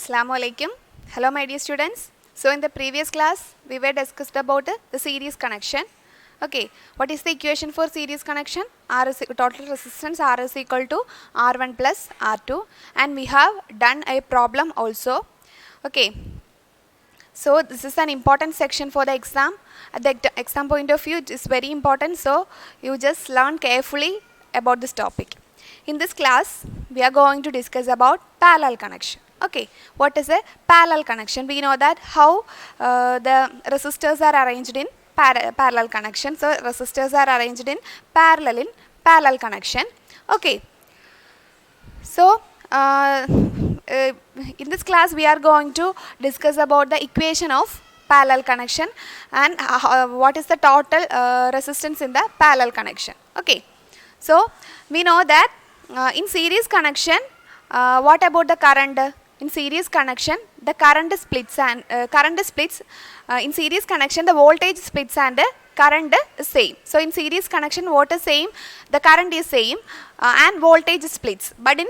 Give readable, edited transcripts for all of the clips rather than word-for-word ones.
Assalamu Alaikum. Hello my dear students. So in the previous class we were discussed about the series connection. Okay, what is the equation for series connection? R is total resistance R is equal to R1 plus R2, and we have done a problem also. Okay, so this is an important section for the exam. At the exam point of view it is very important, so you just learn carefully about this topic. In this class we are going to discuss about parallel connection. Okay, what is a parallel connection? We know that how the resistors are arranged in parallel connection. So resistors are arranged in parallel connection. Okay, so in this class we are going to discuss about the equation of parallel connection and what is the total resistance in the parallel connection. Okay, so we know that in series connection, what about the current? In series connection, the current splits and in series connection the voltage splits and current is same. So in series connection what is same? The current is same and voltage splits. But in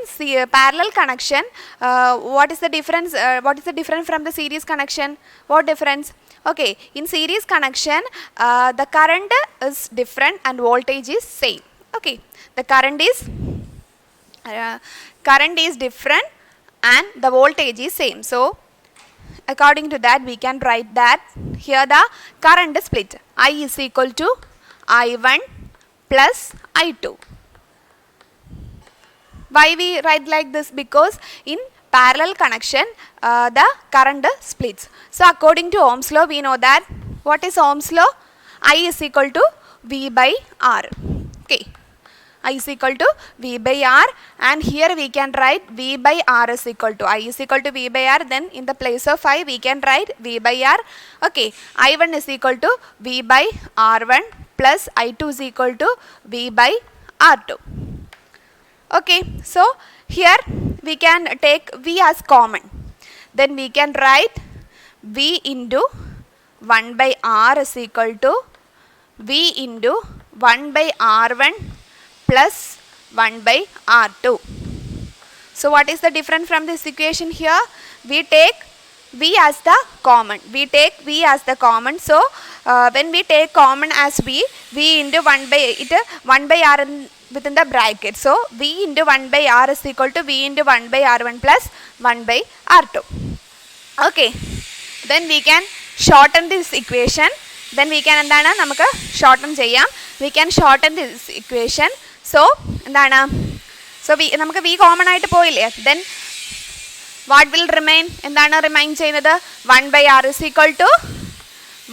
parallel connection, what is the difference? What is the difference from the series connection? What difference? Okay, in series connection the current is different and voltage is same. Okay, the current is different and the voltage is same. So according to that we can write that here the current split I is equal to I1 plus I2. Why we write like this? Because in parallel connection the current splits. So according to Ohm's law we know that what is Ohm's law? I is equal to V by R. Okay, I is equal to V by R, and here we can write V by R is equal to I is equal to V by R, then in the place of I we can write V by R. Okay, I1 is equal to V by R1 plus I2 is equal to V by R2. Okay, so here we can take V as common, then we can write V into 1 by R is equal to V into 1 by R1 plus 1 by R2. So what is the difference from this equation here? We take V as the common. So when we take common as V into 1 by R within the bracket. So V into 1 by R is equal to V into 1 by R1 plus 1 by R2. Okay, then we can shorten this equation. Then we can shorten we can shorten this equation. So നമുക്ക് V common ആയിട്ട് പോയില്ലേ, then what will remain? എന്താണ് remain ചെയ്യുന്നത്? 1 by R is equal to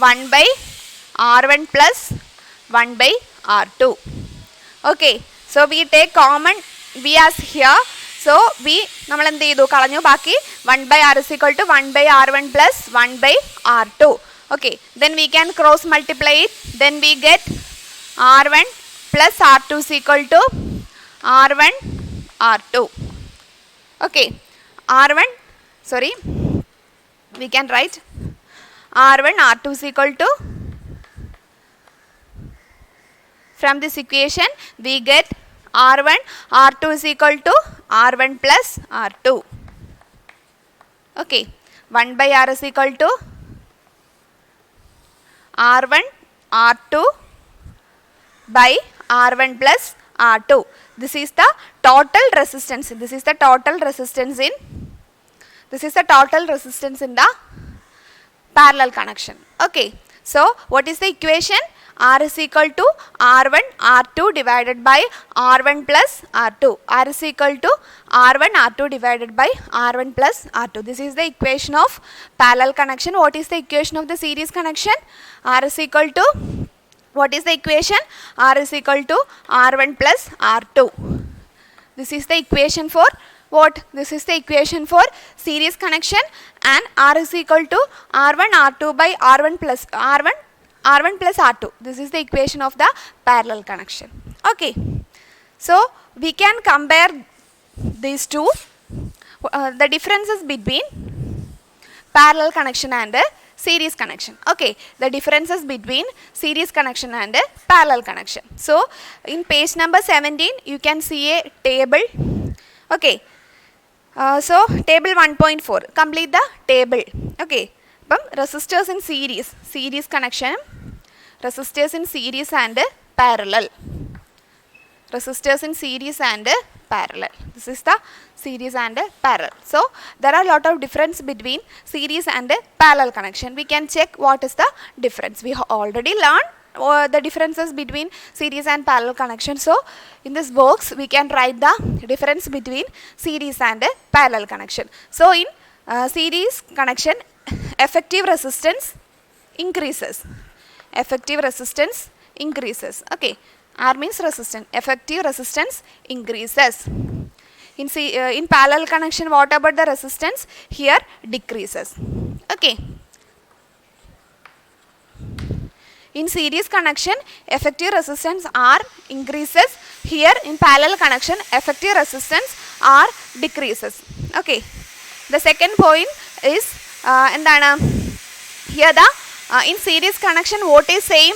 1 by R1 plus 1 by R2. Okay, so we take common V as here. So V നമ്മൾ എന്ത് ചെയ്തു? കളഞ്ഞു. ബാക്കി 1 by R is equal to 1 by R1 plus 1 by R2. Okay, then we can cross multiply it. Then we get R1 plus R2 is equal to R1 R2. Okay, we can write R1 R2 is equal to, from this equation we get R1 R2 is equal to R1 plus R2. Okay, 1 by R is equal to R1 R2 by R1 plus R2. This is the total resistance. This is the total resistance in the parallel connection. Okay, so what is the equation? R is equal to R1 R2 divided by R1 plus R2. R is equal to R1 R2 divided by R1 plus R2. This is the equation of parallel connection. What is the equation of the series connection? R is equal to, what is the equation? R is equal to R1 plus R2. This is the equation for what? This is the equation for series connection, and R is equal to R1 R2 by R1 plus R2. This is the equation of the parallel connection. Okay, so we can compare these two, the differences between parallel connection and series connection. Okay, the differences between series connection and parallel connection. So in page number 17 you can see a table. Okay, So table 1.4, complete the table. Okay, resistors in series connection, resistors in series and parallel, resistors in series and parallel. This is the series and parallel. So there are a lot of difference between series and parallel connection. We can check what is the difference. We have already learned the differences between series and parallel connection. So in this box we can write the difference between series and parallel connection. So in series connection, effective resistance increases. Effective resistance increases. Okay, R means resistance. Effective resistance increases. In parallel connection, what about the resistance? Here decreases. Okay. In series connection, effective resistance R increases. Here in parallel connection, effective resistance R decreases. Okay. The second point is here the in series connection, what is same?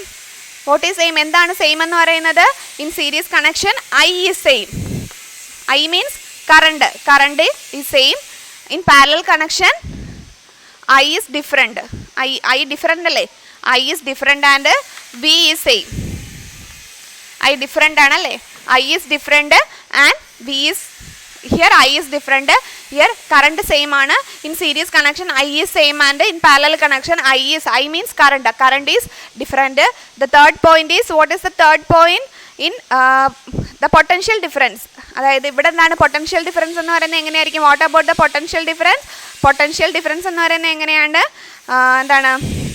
What is same? എന്താണ് same എന്ന് പറയുന്നത്? In series connection, I is same. I means current. Current is same. In parallel connection, I is different. I different അല്ലേ? I is different and V is same. I different ആണല്ലേ? I is different and V is, here I is different, here current same ആണ്. In series connection I is same and in parallel connection I means current. Current is different. The third point is, what is the third point? In the potential difference. അതായത് ഇവിടെ എന്താണ് potential difference എന്ന് പറയുന്നത് എങ്ങനെയായിരിക്കും? What about the potential difference? Potential difference എന്ന് പറയുന്നത് എങ്ങനെയാണ്? എന്താണ്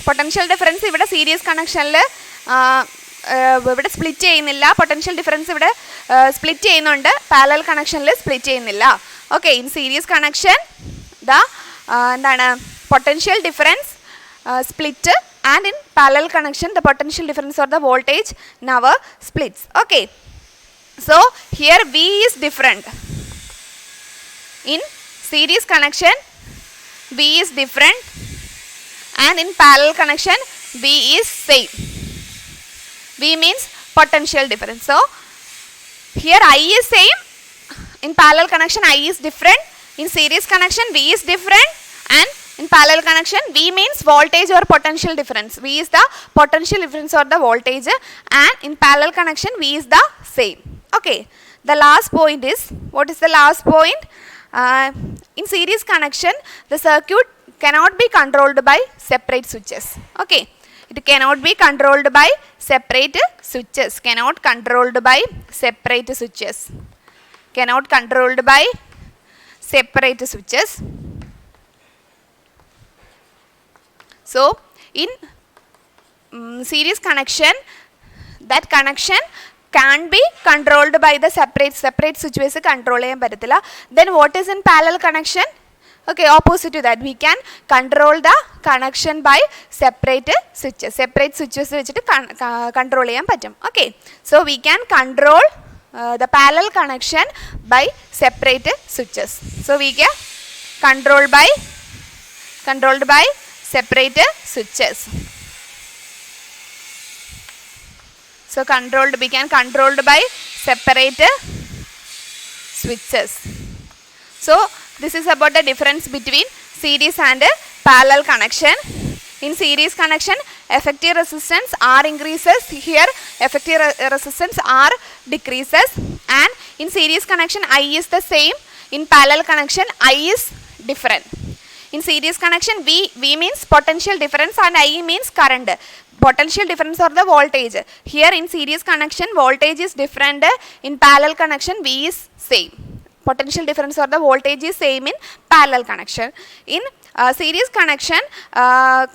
potential difference ഇവിടെ series connectionൽ ഇവിടെ സ്പ്ലിറ്റ് ചെയ്യുന്നില്ല. പൊട്ടൻഷ്യൽ ഡിഫറൻസ് ഇവിടെ സ്പ്ലിറ്റ് ചെയ്യുന്നുണ്ട്, പാരലൽ കണക്ഷനിൽ സ്പ്ലിറ്റ് ചെയ്യുന്നില്ല. Okay, in series connection the എന്താണ് potential difference split and in parallel connection the potential difference or the voltage never splits. Okay, so here V is different. In series connection V is different and in parallel connection V is same. V means potential difference. So here I is same, in parallel connection I is different, in series connection V is different, and in parallel connection V means voltage or potential difference. V is the potential difference or the voltage, and in parallel connection V is the same. Okay, the last point is, what is the last point? In series connection the circuit cannot be controlled by separate switches. Okay, it cannot be controlled by separate switches. Cannot controlled by separate switches. Cannot controlled by separate switches. So in series connection, that connection can be controlled by the separate switches. Control ചെയ്യാൻ പറ്റത്തില്ല. Then what is in parallel connection? Okay, opposite to that, we can control the connection by separate switches. Separate switches വെച്ചിട്ട് control ചെയ്യാൻ പറ്റും. Okay, so we can control the parallel connection by separate switches. So we can controlled by separate switches. So we can controlled by separate switches. So this is about the difference between series and parallel connection. In series connection, effective resistance R increases. Here effective resistance R decreases. And in series connection I is the same. In parallel connection I is different. In series connection V means potential difference and I means current. Potential difference or the voltage. Here in series connection voltage is different. In parallel connection V is same. Potential difference or the voltage is same in parallel connection. In series connection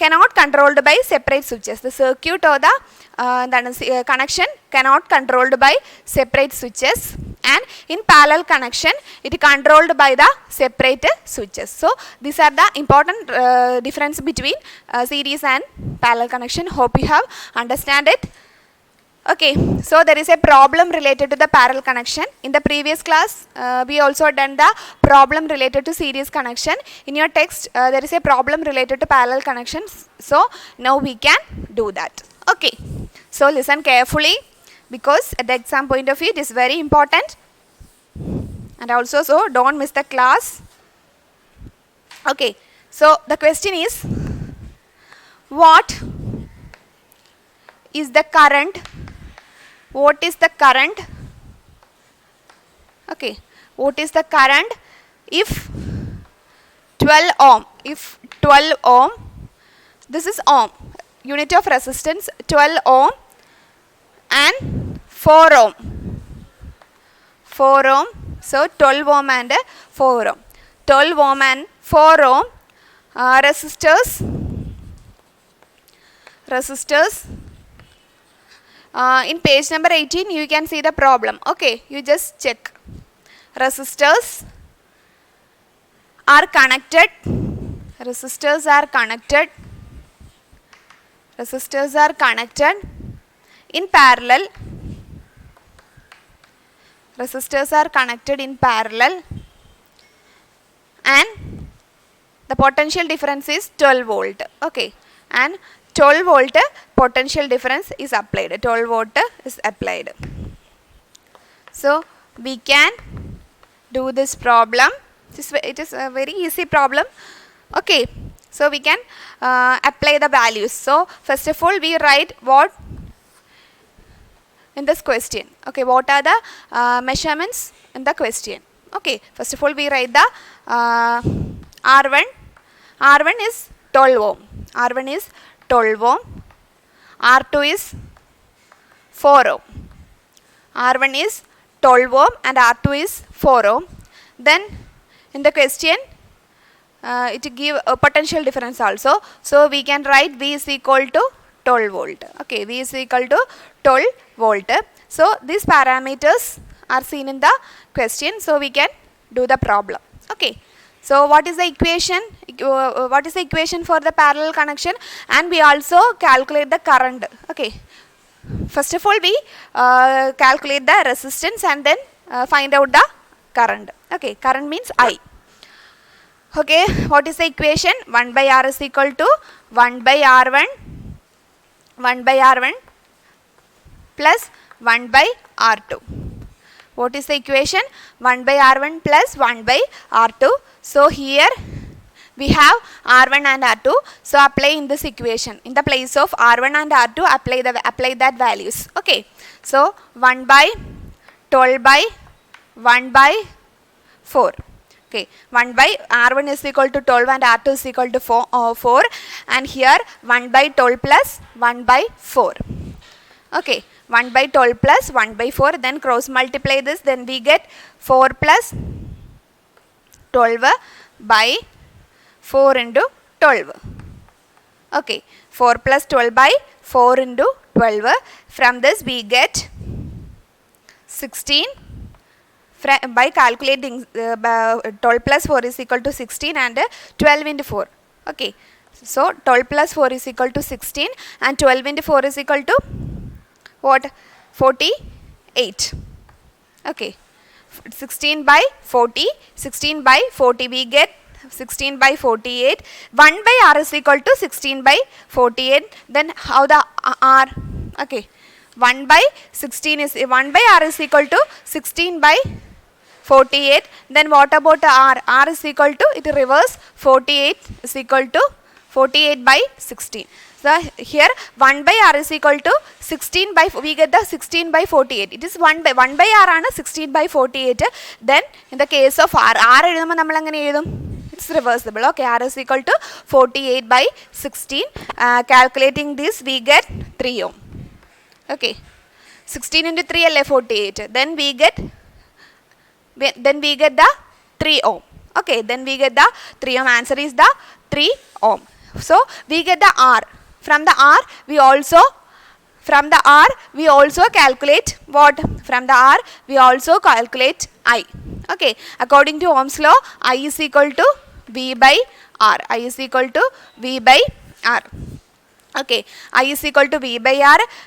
cannot controlled by separate switches. The circuit or the connection cannot controlled by separate switches, and in parallel connection it controlled by the separate switches. So these are the important difference between series and parallel connection. Hope you have understand it. Okay, so there is a problem related to the parallel connection. In the previous class we also done the problem related to series connection. In your text there is a problem related to parallel connections, so now we can do that. Okay, so listen carefully because at the exam point of view it is very important, and also so don't miss the class. Okay, so the question is, what is the current? What is the current? Okay, what is the current if 12 ohm? If 12 ohm, this is ohm, unit of resistance 12 ohm and 4 ohm. 4 ohm, so 12 ohm and 4 ohm. 12 ohm and 4 ohm resistors. In page number 18 you can see the problem. Okay, you just check. Resistors are connected. Resistors are connected in parallel. Resistors are connected in parallel and the potential difference is 12 volt. Okay, and 12 volt potential difference is applied. 12 volt is applied. So we can do this problem. It is a very easy problem. Okay, so we can apply the values. So first of all we write what in this question. Okay, what are the measurements in the question? Okay, first of all we write the R1. R1 is 12 ohm. R1 is 12 ohm. R2 is 4 ohm. R1 is 12 ohm and R2 is 4 ohm. Then in the question it give a potential difference also. So we can write V is equal to 12 volt. Okay, V is equal to 12 volt. So these parameters are seen in the question. So we can do the problem. Okay. So what is the equation? What is the equation for the parallel connection? And we also calculate the current. Okay. First of all we calculate the resistance and then find out the current. Okay, current means I. Okay, what is the equation? 1 by R is equal to 1 by R1 plus 1 by R2. What is the equation? 1 by R1 plus 1 by R2. So here we have R1 and R2. So apply in this equation. In the place of R1 and R2, apply that values. Okay. So 1 by 12 by 1 by 4. Okay, 1 by R1 is equal to 12 and R2 is equal to 4 and here 1 by 12 plus 1 by 4. Okay, 1 by 12 plus 1 by 4, then cross multiply this, then we get 4 plus 12 by 4 into 12. Okay, 4 plus 12 by 4 into 12. From this we get 16. By calculating 12 plus 4 is equal to 16 and 12 into 4. Okay, so 12 plus 4 is equal to 16 and 12 into 4 is equal to what? 48. Okay, 16 by 40 we get 16 by 48. 1 by R is equal to 16 by 48. Then how the R? Okay, 1 by 16 is 1 by R is equal to 16 by 48. Then what about R? R is equal to, it reverse, 48 is equal to 48 by 16. So here 1 by R is equal to 16 by, we get the 16 by 48. It is 1 by R and 16 by 48. Then in the case of R, it's reversible. Okay, R is equal to 48 by 16. Calculating this we get 3 ohm. Okay, 16 into 3 is 48. Then we get the 3 ohm. Okay, then we get the 3 ohm. Answer is the 3 ohm. So we get the R. From the R we also calculate what? From the R we also calculate I. Okay, according to Ohm's law, I is equal to V by R. I is equal to V by R. Okay, I is equal to V by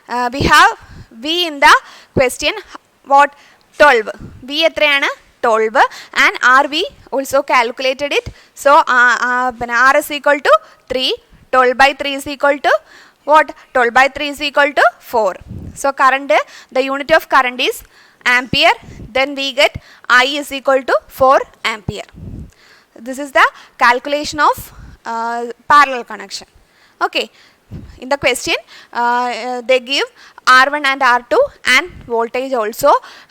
R. We have V in the question. What? 12. V etrayana? 12 and R we also calculated it. So R is equal to 3. 12 by 3 is equal to what? 12 by 3 is equal to 4. So current, the unit of current is ampere. Then we get I is equal to 4 ampere. this is the calculation of parallel connection. Okay, in the question they give R1 and R2 and voltage also.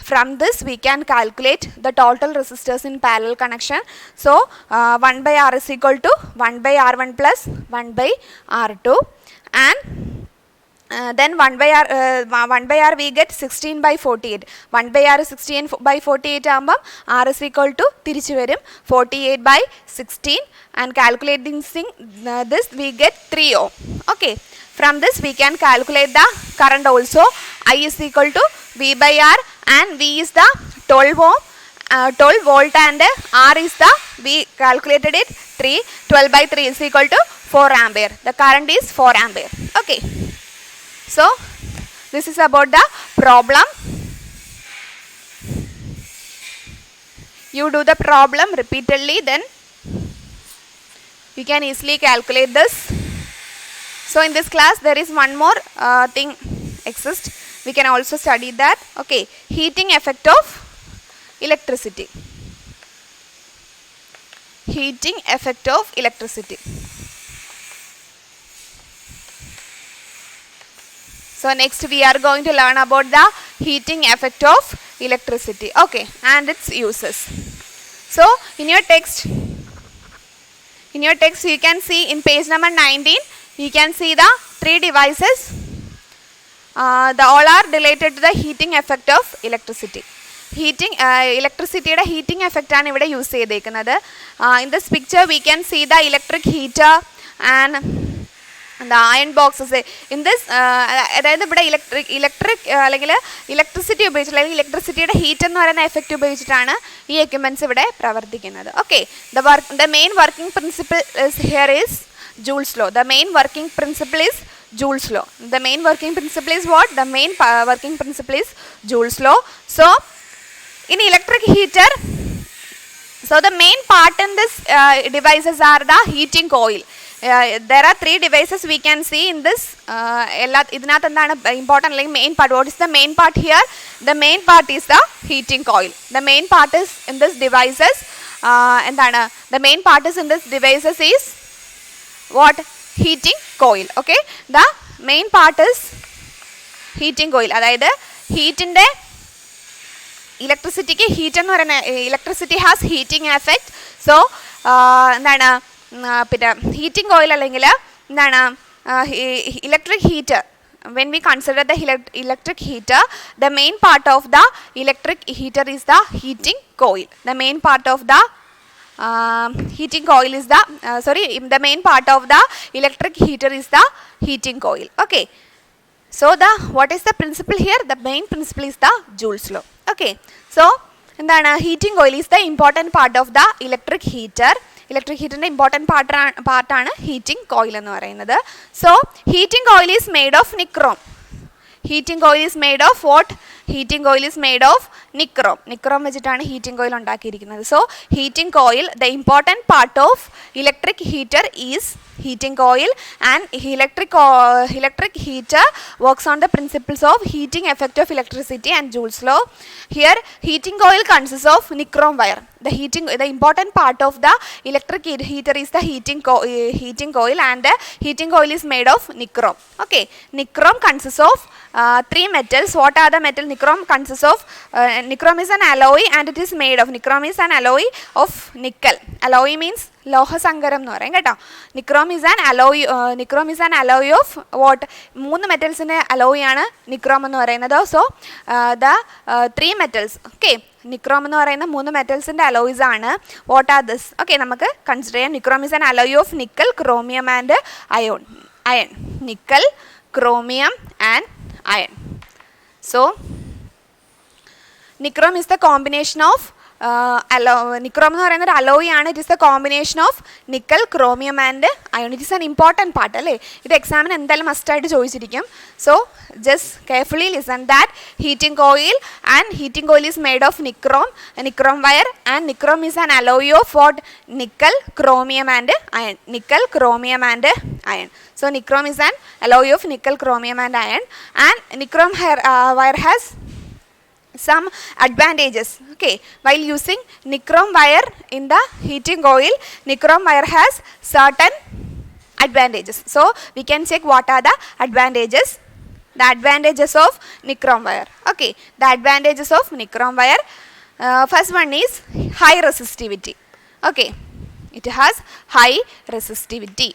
From this we can calculate the total resistors in parallel connection. So 1 by R is equal to 1 by R1 plus 1 by R2, and then 1 by R we get 16 by 48. 1 by R is 16 by 48 ആകുമ്പം R is equal to തിരിച്ചു വരും 48 by 16, and calculating this we get 3 ohm. Okay, from this we can calculate the current also. I is equal to V by R, and V is the 12 ohm, 12 volt, and R is the, we calculated it 3, 12 by 3 is equal to 4 ampere. The current is 4 ampere. Okay, so this is about the problem. You do the problem repeatedly, then you can easily calculate this. So in this class there is one more thing exists. We can also study that. Okay, heating effect of electricity. Heating effect of electricity. So next we are going to learn about the heating effect of electricity. Okay, and its uses. So in your text you can see in page number 19, you can see the 3 devices. The all are related to the heating effect of electricity. Electricity heating effect ആണ് ഇവിടെ use ചെയ്തേക്കുന്നത്. In this picture we can see the electric heater and the iron boxes. In this അതായത് ഇവിടെ electric അല്ലെങ്കിൽ electricity ഉപയോഗിച്ച് അല്ലെങ്കിൽ ഇലക്ട്രിസിറ്റിയുടെ heat എന്ന് പറയുന്ന എഫക്റ്റ് ഉപയോഗിച്ചിട്ടാണ് ഈ എക്യുപ്മെൻറ്റ്സ് ഇവിടെ പ്രവർത്തിക്കുന്നത്. Okay, the main working principle is here is Joule's law. The main working principle is Joule's law. The main working principle is what? The main working principle is Joule's law. So in electric heater, so the main part in this devices are the heating coil. There are 3 devices we can see in this. ഇതിനകത്ത് എന്താണ് important like main part? What is the main part here? The main part is the heating coil. The main part is in this devices. എന്താണ്? The main part is in this devices is what? Heating coil. Okay, the main part is heating coil. അതായത് ഹീറ്റിൻ്റെ ഇലക്ട്രിസിറ്റിക്ക് heat എന്ന് പറയുന്ന electricity has heating effect. So എന്താണ് പിന്നെ heating coil അല്ലെങ്കിൽ എന്താണ് electric heater. When we consider the electric heater, the main part of the electric heater is the heating coil. The main part of the heating coil is the the main part of the electric heater is the heating coil. Okay, so what is the principle here? The main principle is the Joule's law. Okay, so എന്താണ് heating coil is the important part of the electric heater. Electric ഹീറ്ററിൻ്റെ important പാർട്ടാണ് heating coil എന്ന് പറയുന്നത്. So heating coil is made of nichrome. Heating coil is made of what? Heating coil is made of nichrome. Nichrome വെച്ചിട്ടാണ് heating coil ഉണ്ടാക്കിയിരിക്കുന്നത്. So heating coil, the important part of electric heater is heating coil, and electric heater works on the principles of heating effect of electricity and Joule's law. Here heating coil consists of nichrome wire. The important part of the electric heater is the heating coil, and the heating coil is made of nichrome. Okay, nichrome consists of 3 metals. What are the metal? Nichrome consists of nichrome is an alloy, and it is made of nichrome is an alloy of nickel. Alloy means ലോഹസങ്കരം എന്ന് പറയും കേട്ടോ. Nichrome is an alloy of what? 3 മെറ്റൽസിൻ്റെ alloy ആണ് nichrome എന്ന് പറയുന്നത്. So the 3 metals. Okay, nichrome എന്ന് പറയുന്ന 3 മെറ്റൽസിൻ്റെ അലോയ്സ് ആണ്. What are this? ഓക്കെ, നമുക്ക് കൺസിഡർ ചെയ്യാം. Nichrome is an alloy of nickel, chromium and iron. Nickel, chromium and iron. So nichrome is the combination of nichrome എന്ന് പറയുന്ന ഒരു alloy ആണ്. It is the combination of nickel, chromium and iron. It is an important part അല്ലേ? ഇത് എക്സാമിന് എന്തായാലും മസ്റ്റായിട്ട് ചോദിച്ചിരിക്കും. So just carefully listen that heating coil is made of nichrome wire, and nichrome is an alloy of what? Nickel, chromium and iron. Nickel, chromium and iron. So nichrome is an alloy of nickel, chromium and iron, and nichrome wire has some advantages. Okay, while using nichrome wire in the heating oil, nichrome wire has certain advantages. So we can check what are the advantages. The advantages of nichrome wire. Okay, the advantages of nichrome wire. First one is high resistivity. Okay, it has high resistivity.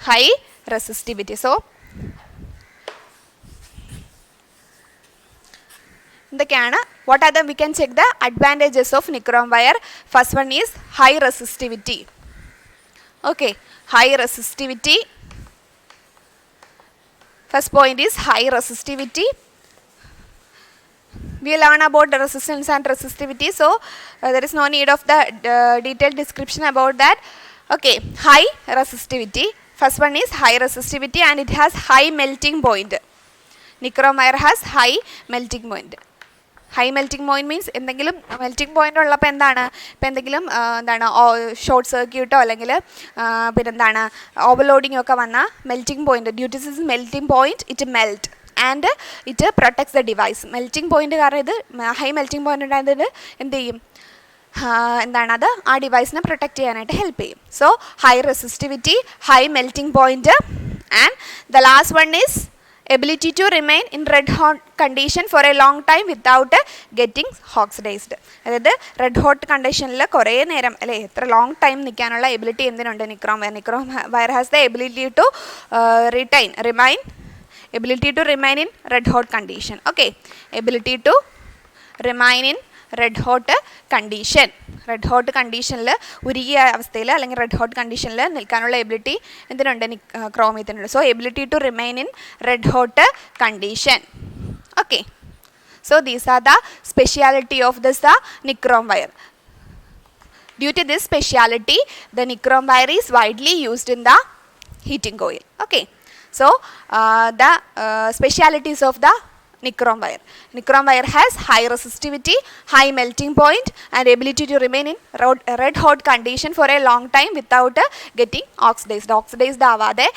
High resistivity. So what are the, we can check the advantages of nichrome wire. First one is high resistivity. Okay, high resistivity. First point is high resistivity. We learn about the resistance and resistivity, so there is no need of the detailed description about that. Okay, high resistivity. First one is high resistivity and it has high melting point. Nichrome wire has high melting point. High melting point means എന്തെങ്കിലും melting point ഉള്ളപ്പോൾ എന്താണ്, ഇപ്പം എന്തെങ്കിലും എന്താണ് short സർക്യൂട്ടോ അല്ലെങ്കിൽ പിന്നെന്താണ് overloading ഒക്കെ വന്നാൽ melting point, due to this melting point it melt and it protects the device. Melting point കാരണം ഇത് ഹൈ മെൽറ്റിംഗ് പോയിന്റ് ഉണ്ടായത് എന്ത് ചെയ്യും, എന്താണ് അത് ആ ഡിവൈസിനെ പ്രൊട്ടക്റ്റ് ചെയ്യാനായിട്ട് ഹെൽപ്പ് ചെയ്യും. So high resistivity, high melting point, and the last one is ability to remain in red hot condition for a long time without getting oxidized. അതായത് റെഡ് ഹോട്ട് കണ്ടീഷനിൽ കുറേ നേരം അല്ലെ എത്ര ലോങ് ടൈം നിൽക്കാനുള്ള ability എന്തിനുണ്ട് nichrome wire. nichrome wire has the ability to ability to remain in red hot condition. Okay, ability to remain in red hot condition. Red hot കണ്ടീഷനിൽ ഉരുകിയ അവസ്ഥയിൽ അല്ലെങ്കിൽ റെഡ് ഹോട്ട് കണ്ടീഷനിൽ നിൽക്കാനുള്ള എബിലിറ്റി എന്തിനുണ്ട്, ക്രോമിയത്തിനുണ്ട്. So ability to remain in red hot condition. Okay, so these are the speciality of this nichrome wire. Due to this speciality, the nichrome wire is widely used in the heating oil. Okay, so the specialities of the nichrome wire. Nichrome wire has high resistivity, high melting point and ability to remain in red hot condition for a long time without getting oxidized. Oxidized ആവാതെ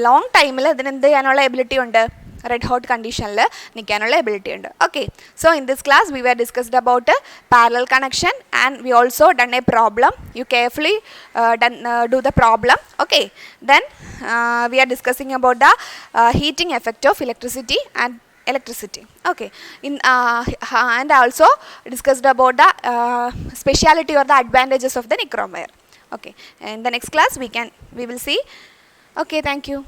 long ടൈമിൽ ഇതിന് എന്ത് ചെയ്യാനുള്ള ability ഉണ്ട്, red hot conditionൽ നിൽക്കാനുള്ള ability ഉണ്ട്. Okay, so in this class we were discussed about parallel connection and we also done a problem. You carefully do the problem. Okay, then we are discussing about the heating effect of electricity. Okay, and also discussed about the speciality or the advantages of the nichrome wire. Okay, in the next class we will see. Okay, thank you.